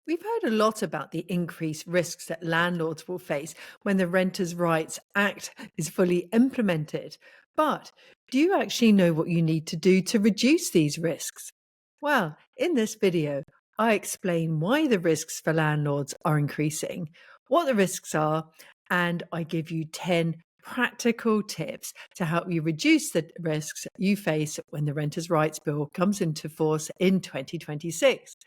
We've heard a lot about the increased risks that landlords will face when the Renters' Rights Act is fully implemented. But do you actually know what you need to do to reduce these risks? Well, in this video, I explain why the risks for landlords are increasing, what the risks are, and I give you 10 practical tips to help you reduce the risks you face when the Renters' Rights Bill comes into force in 2026.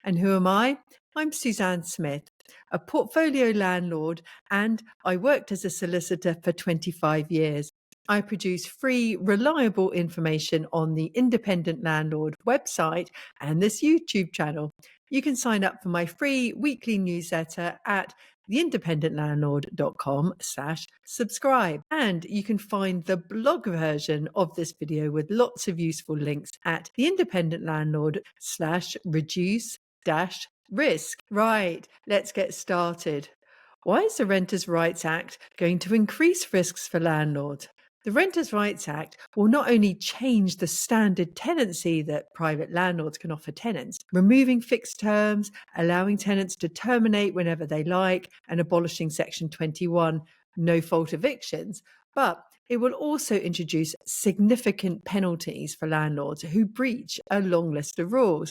And who am I? I'm Suzanne Smith, a portfolio landlord, and I worked as a solicitor for 25 years. I produce free, reliable information on the Independent Landlord website and this YouTube channel. You can sign up for my free weekly newsletter at theindependentlandlord.com/subscribe. And you can find the blog version of this video with lots of useful links at theindependentlandlord/reduce-risk. Right, let's get started. Why is the Renters' Rights Act going to increase risks for landlords? The Renters' Rights Act will not only change the standard tenancy that private landlords can offer tenants, removing fixed terms, allowing tenants to terminate whenever they like, and abolishing Section 21 no-fault evictions, but it will also introduce significant penalties for landlords who breach a long list of rules.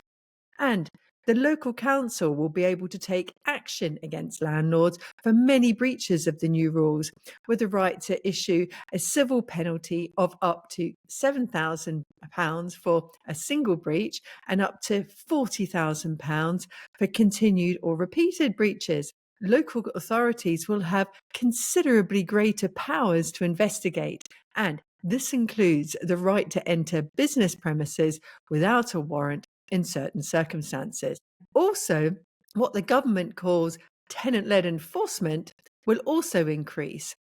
And the local council will be able to take action against landlords for many breaches of the new rules, with the right to issue a civil penalty of up to £7,000 for a single breach and up to £40,000 for continued or repeated breaches. Local authorities will have considerably greater powers to investigate, and this includes the right to enter business premises without a warrant in certain circumstances. Also, what the government calls tenant-led enforcement will also increase.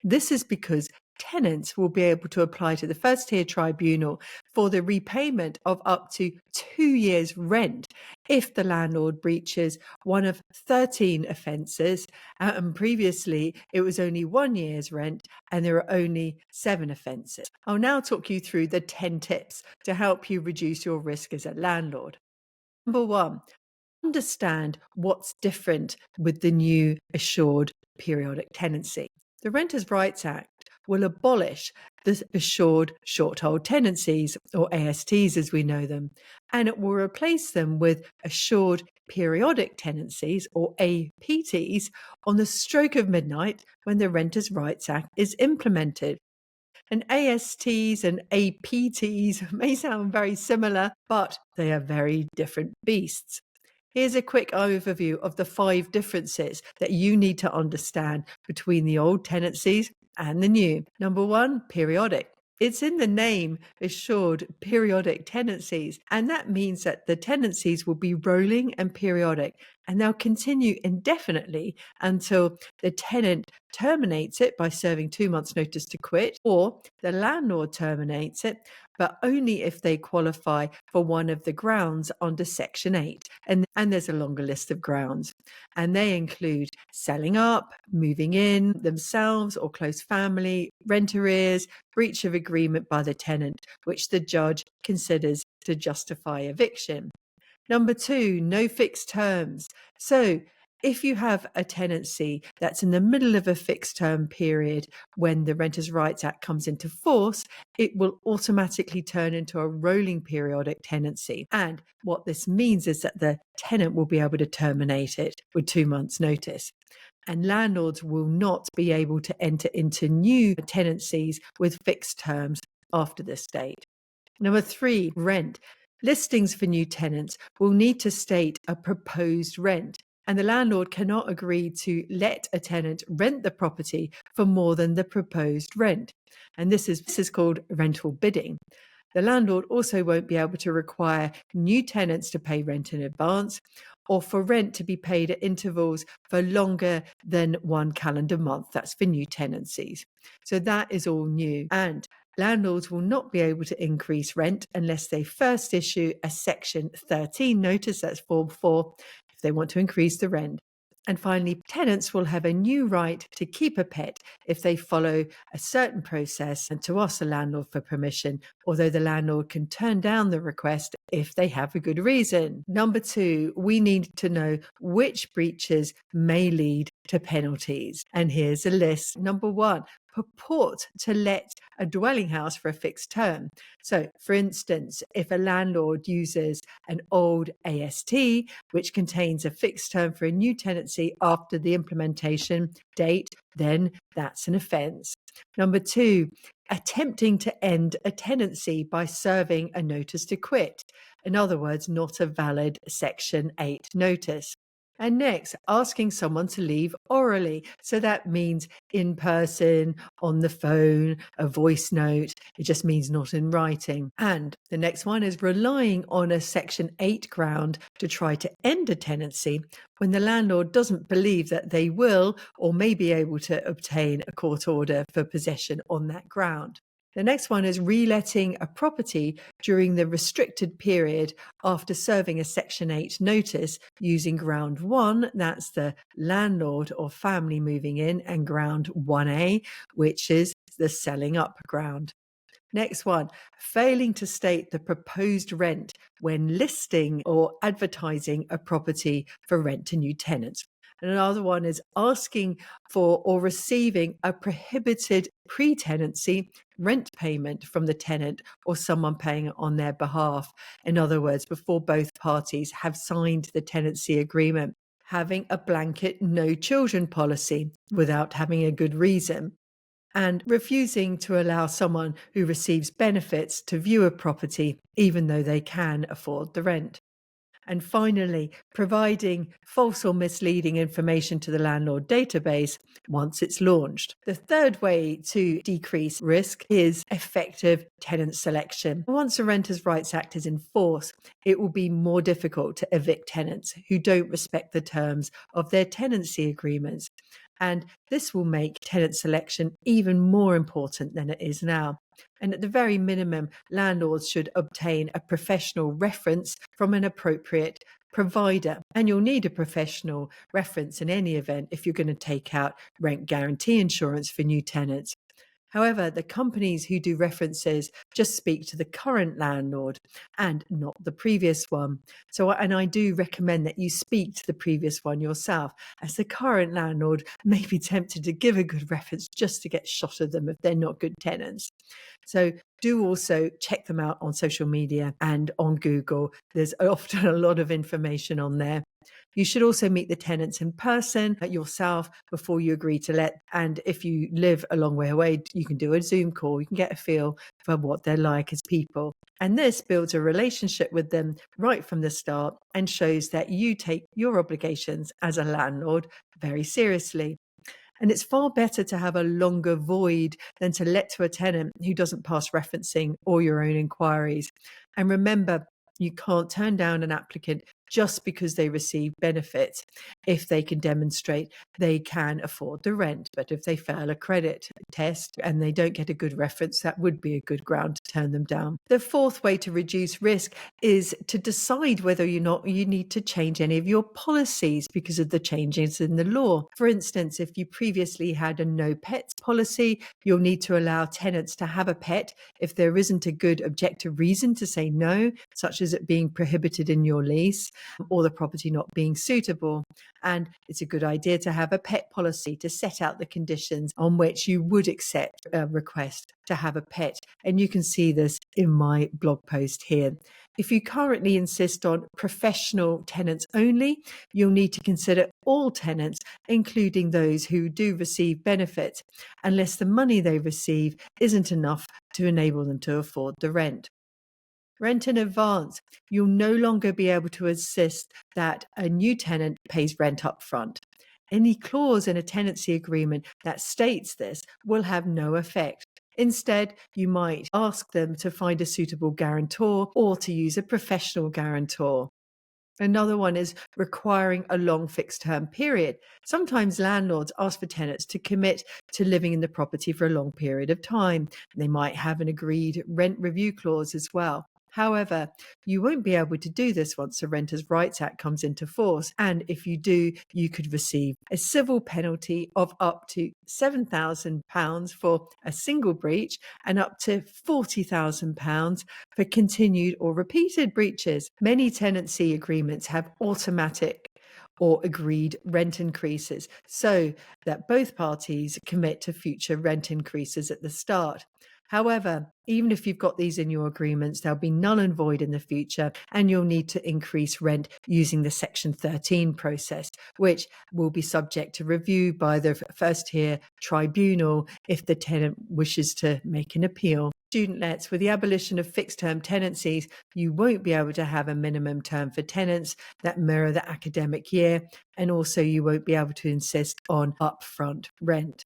This is because tenants will be able to apply to the first tier tribunal for the repayment of up to 2 years' rent if the landlord breaches one of 13 offences, and previously it was only 1 year's rent and there are only 7 offences. I'll now talk you through the 10 tips to help you reduce your risk as a landlord. Number 1, understand what's different with the new assured periodic tenancy. The Renters' Rights Act will abolish the assured short-hold tenancies, or ASTs as we know them, and it will replace them with assured periodic tenancies, or APTs, on the stroke of midnight when the Renters' Rights Act is implemented. And ASTs and APTs may sound very similar, but they are very different beasts. Here's a quick overview of the 5 differences that you need to understand between the old tenancies and the new. Number 1, periodic. It's in the name, assured periodic tenancies, and that means that the tenancies will be rolling and periodic, and they'll continue indefinitely until the tenant terminates it by serving 2 months' notice to quit, or the landlord terminates it, but only if they qualify for one of the grounds under Section 8. And there's a longer list of grounds. And they include selling up, moving in themselves or close family, rent arrears, breach of agreement by the tenant, which the judge considers to justify eviction. Number 2, no fixed terms. So if you have a tenancy that's in the middle of a fixed term period when the Renters' Rights Act comes into force, it will automatically turn into a rolling periodic tenancy. And what this means is that the tenant will be able to terminate it with 2 months' notice. And landlords will not be able to enter into new tenancies with fixed terms after this date. Number 3, rent. Listings for new tenants will need to state a proposed rent, and the landlord cannot agree to let a tenant rent the property for more than the proposed rent. And this is called rental bidding. The landlord also won't be able to require new tenants to pay rent in advance, or for rent to be paid at intervals for longer than 1 calendar month. That's for new tenancies. So that is all new. And landlords will not be able to increase rent unless they first issue a Section 13 notice, that's Form 4, if they want to increase the rent. And finally, tenants will have a new right to keep a pet if they follow a certain process and to ask the landlord for permission, although the landlord can turn down the request if they have a good reason. Number two, we need to know which breaches may lead to penalties. And here's a list. Number one, purport to let a dwelling house for a fixed term. So, for instance, if a landlord uses an old AST, which contains a fixed term for a new tenancy after the implementation date, then that's an offence. Number two, attempting to end a tenancy by serving a notice to quit. In other words, not a valid Section 8 notice. And next, asking someone to leave orally. So that means in person, on the phone, a voice note. It just means not in writing. And the next one is relying on a Section 8 ground to try to end a tenancy when the landlord doesn't believe that they will or may be able to obtain a court order for possession on that ground. The next one is reletting a property during the restricted period after serving a Section 8 notice using ground 1, that's the landlord or family moving in, and ground 1A, which is the selling up ground. Next one, failing to state the proposed rent when listing or advertising a property for rent to new tenants. And another one is asking for or receiving a prohibited pre-tenancy rent payment from the tenant or someone paying it on their behalf. In other words, before both parties have signed the tenancy agreement. Having a blanket no children policy without having a good reason. And refusing to allow someone who receives benefits to view a property even though they can afford the rent. And finally, providing false or misleading information to the landlord database once it's launched. The third way to decrease risk is effective tenant selection. Once the Renters' Rights Act is in force, it will be more difficult to evict tenants who don't respect the terms of their tenancy agreements. And this will make tenant selection even more important than it is now. And at the very minimum, landlords should obtain a professional reference from an appropriate provider. And you'll need a professional reference in any event if you're going to take out rent guarantee insurance for new tenants. However, the companies who do references just speak to the current landlord and not the previous one. And I do recommend that you speak to the previous one yourself, as the current landlord may be tempted to give a good reference just to get shot of them if they're not good tenants. So do also check them out on social media and on Google. There's often a lot of information on there. You should also meet the tenants in person yourself before you agree to let. And if you live a long way away, you can do a Zoom call. You can get a feel for what they're like as people. And this builds a relationship with them right from the start and shows that you take your obligations as a landlord very seriously. And it's far better to have a longer void than to let to a tenant who doesn't pass referencing or your own inquiries. And remember, you can't turn down an applicant just because they receive benefits if they can demonstrate they can afford the rent. But if they fail a credit test and they don't get a good reference, that would be a good ground to turn them down. The fourth way to reduce risk is to decide whether or not you need to change any of your policies because of the changes in the law. For instance, if you previously had a no pets policy, you'll need to allow tenants to have a pet if there isn't a good objective reason to say no, such as it being prohibited in your lease or the property not being suitable. And it's a good idea to have a pet policy to set out the conditions on which you would accept a request to have a pet. And you can see this in my blog post here. If you currently insist on professional tenants only, you'll need to consider all tenants, including those who do receive benefits, unless the money they receive isn't enough to enable them to afford the rent. Rent in advance. You'll no longer be able to insist that a new tenant pays rent up front. Any clause in a tenancy agreement that states this will have no effect. Instead, you might ask them to find a suitable guarantor or to use a professional guarantor. Another one is requiring a long fixed term period. Sometimes landlords ask for tenants to commit to living in the property for a long period of time. They might have an agreed rent review clause as well. However, you won't be able to do this once the Renters' Rights Act comes into force. And if you do, you could receive a civil penalty of up to £7,000 for a single breach and up to £40,000 for continued or repeated breaches. Many tenancy agreements have automatic or agreed rent increases so that both parties commit to future rent increases at the start. However, even if you've got these in your agreements, they'll be null and void in the future, and you'll need to increase rent using the Section 13 process, which will be subject to review by the first tier tribunal if the tenant wishes to make an appeal. Student lets, with the abolition of fixed-term tenancies, you won't be able to have a minimum term for tenants that mirror the academic year, and also you won't be able to insist on upfront rent.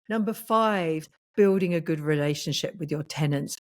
Number 5, building a good relationship with your tenants.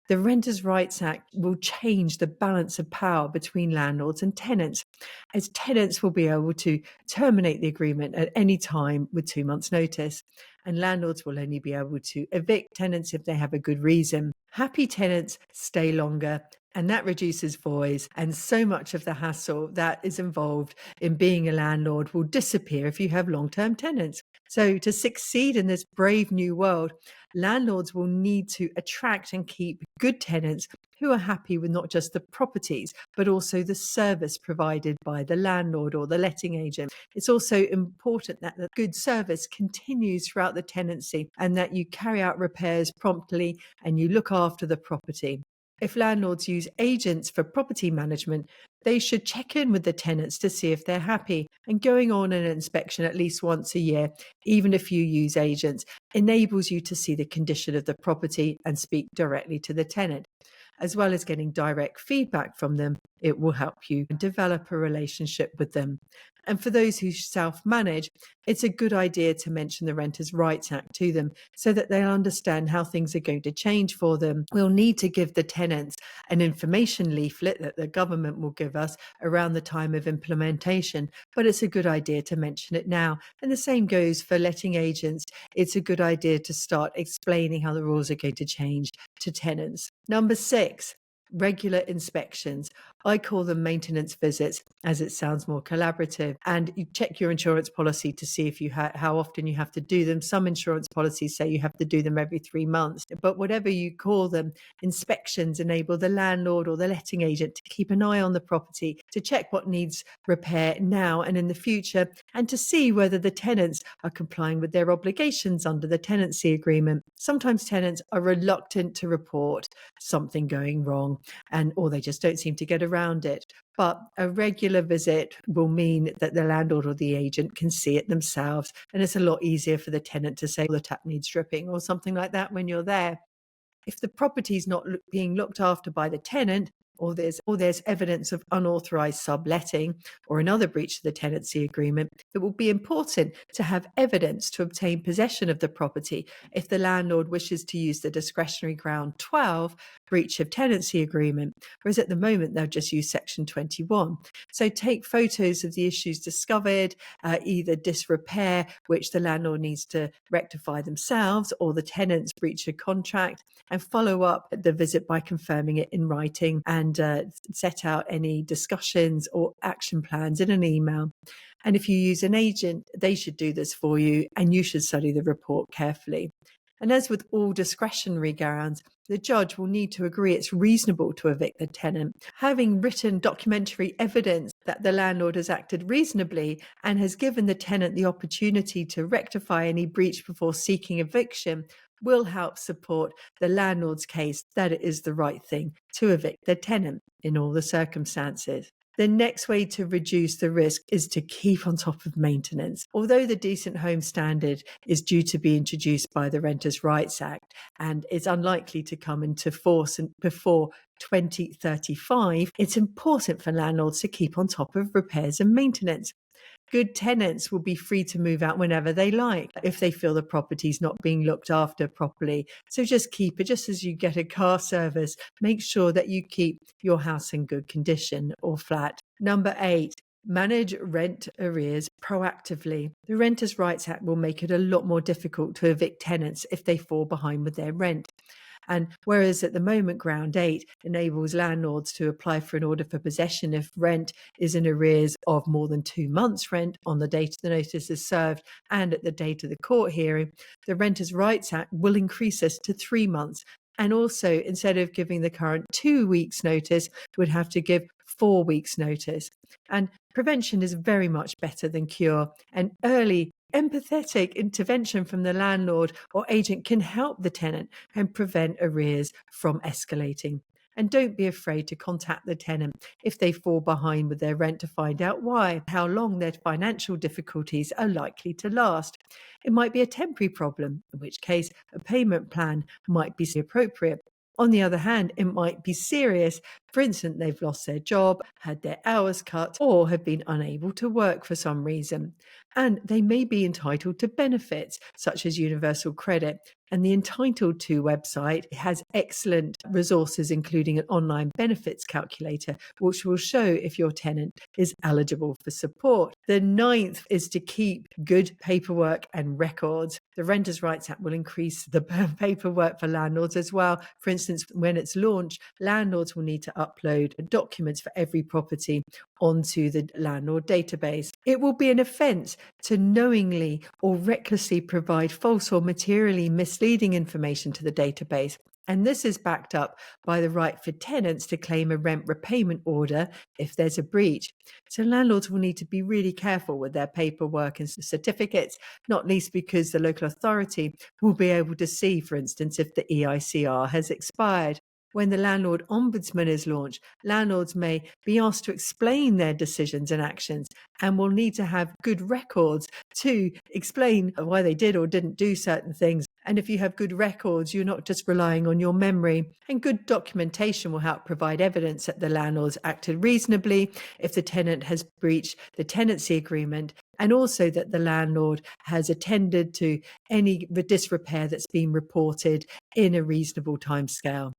The Renters' Rights Act will change the balance of power between landlords and tenants, as tenants will be able to terminate the agreement at any time with 2 months' notice, and landlords will only be able to evict tenants if they have a good reason. Happy tenants stay longer, and that reduces voids, and so much of the hassle that is involved in being a landlord will disappear if you have long-term tenants. So, to succeed in this brave new world, landlords will need to attract and keep good tenants who are happy with not just the properties, but also the service provided by the landlord or the letting agent. It's also important that the good service continues throughout the tenancy and that you carry out repairs promptly and you look after the property. If landlords use agents for property management, they should check in with the tenants to see if they're happy. And going on an inspection at least once a year, even if you use agents, enables you to see the condition of the property and speak directly to the tenant. As well as getting direct feedback from them, it will help you develop a relationship with them. And for those who self-manage, it's a good idea to mention the Renters' Rights Act to them so that they'll understand how things are going to change for them. We'll need to give the tenants an information leaflet that the government will give us around the time of implementation, but it's a good idea to mention it now. And the same goes for letting agents. It's a good idea to start explaining how the rules are going to change to tenants. Number 6, regular inspections. I call them maintenance visits as it sounds more collaborative. And you check your insurance policy to see if you how often you have to do them. Some insurance policies say you have to do them every 3 months. But whatever you call them, inspections enable the landlord or the letting agent to keep an eye on the property, to check what needs repair now and in the future, and to see whether the tenants are complying with their obligations under the tenancy agreement. Sometimes tenants are reluctant to report something going wrong, or they just don't seem to get around it. But a regular visit will mean that the landlord or the agent can see it themselves, and it's a lot easier for the tenant to say, the tap needs stripping or something like that when you're there. If the property is not being looked after by the tenant, or there's evidence of unauthorized subletting or another breach of the tenancy agreement, it will be important to have evidence to obtain possession of the property if the landlord wishes to use the discretionary ground 12, breach of tenancy agreement, whereas at the moment they'll just use section 21. So take photos of the issues discovered, either disrepair, which the landlord needs to rectify themselves, or the tenant's breach of contract, and follow up the visit by confirming it in writing and set out any discussions or action plans in an email. And if you use an agent, they should do this for you, and you should study the report carefully. And as with all discretionary grounds, the judge will need to agree it's reasonable to evict the tenant. Having written documentary evidence that the landlord has acted reasonably and has given the tenant the opportunity to rectify any breach before seeking eviction will help support the landlord's case that it is the right thing to evict the tenant in all the circumstances. The next way to reduce the risk is to keep on top of maintenance. Although the Decent Home Standard is due to be introduced by the Renters' Rights Act and is unlikely to come into force before 2035, it's important for landlords to keep on top of repairs and maintenance. Good tenants will be free to move out whenever they like if they feel the property's not being looked after properly. So just keep it, just as you get a car service, make sure that you keep your house in good condition or flat. Number 8, manage rent arrears proactively. The Renters' Rights Act will make it a lot more difficult to evict tenants if they fall behind with their rent. And whereas at the moment, Ground 8 enables landlords to apply for an order for possession if rent is in arrears of more than 2 months' rent on the date the notice is served and at the date of the court hearing, the Renters' Rights Act will increase this to 3 months. And also, instead of giving the current 2 weeks' notice, would have to give 4 weeks' notice. And prevention is very much better than cure. And early, empathetic intervention from the landlord or agent can help the tenant and prevent arrears from escalating. And don't be afraid to contact the tenant if they fall behind with their rent to find out why, how long their financial difficulties are likely to last. It might be a temporary problem, in which case a payment plan might be appropriate. On the other hand, it might be serious. For instance, they've lost their job, had their hours cut, or have been unable to work for some reason. And they may be entitled to benefits, such as universal credit. And the Entitled To website has excellent resources, including an online benefits calculator, which will show if your tenant is eligible for support. The ninth is to keep good paperwork and records. The Renters' Rights Act will increase the paperwork for landlords as well. For instance, when it's launched, landlords will need to upload documents for every property onto the landlord database. It will be an offence to knowingly or recklessly provide false or materially misleading information to the database. And this is backed up by the right for tenants to claim a rent repayment order if there's a breach. So landlords will need to be really careful with their paperwork and certificates, not least because the local authority will be able to see, for instance, if the EICR has expired. When the Landlord Ombudsman is launched, landlords may be asked to explain their decisions and actions and will need to have good records to explain why they did or didn't do certain things. And if you have good records, you're not just relying on your memory. And good documentation will help provide evidence that the landlords acted reasonably if the tenant has breached the tenancy agreement, and also that the landlord has attended to any disrepair that's been reported in a reasonable timescale.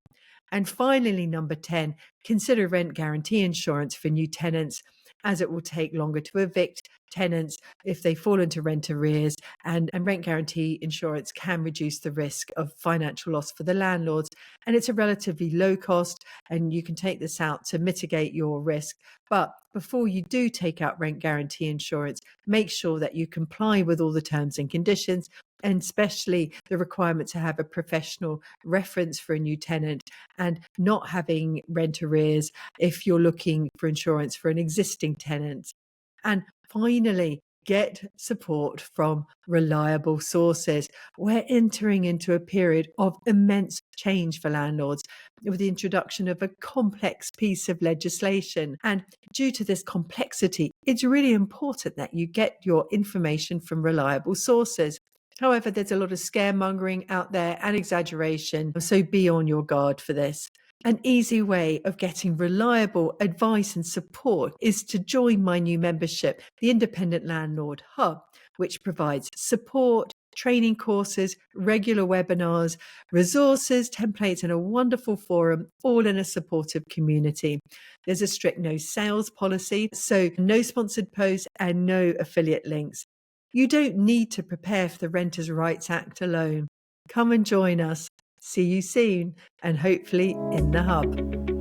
And finally, number 10, consider rent guarantee insurance for new tenants, as it will take longer to evict tenants if they fall into rent arrears, and rent guarantee insurance can reduce the risk of financial loss for the landlords. And it's a relatively low cost, and you can take this out to mitigate your risk. But before you do take out rent guarantee insurance, make sure that you comply with all the terms and conditions, and especially the requirement to have a professional reference for a new tenant and not having rent arrears if you're looking for insurance for an existing tenant. And finally, get support from reliable sources. We're entering into a period of immense change for landlords with the introduction of a complex piece of legislation. And due to this complexity, it's really important that you get your information from reliable sources. However, there's a lot of scaremongering out there and exaggeration, so be on your guard for this. An easy way of getting reliable advice and support is to join my new membership, the Independent Landlord Hub, which provides support, training courses, regular webinars, resources, templates, and a wonderful forum, all in a supportive community. There's a strict no sales policy, so no sponsored posts and no affiliate links. You don't need to prepare for the Renters' Rights Act alone. Come and join us. See you soon, and hopefully in the hub.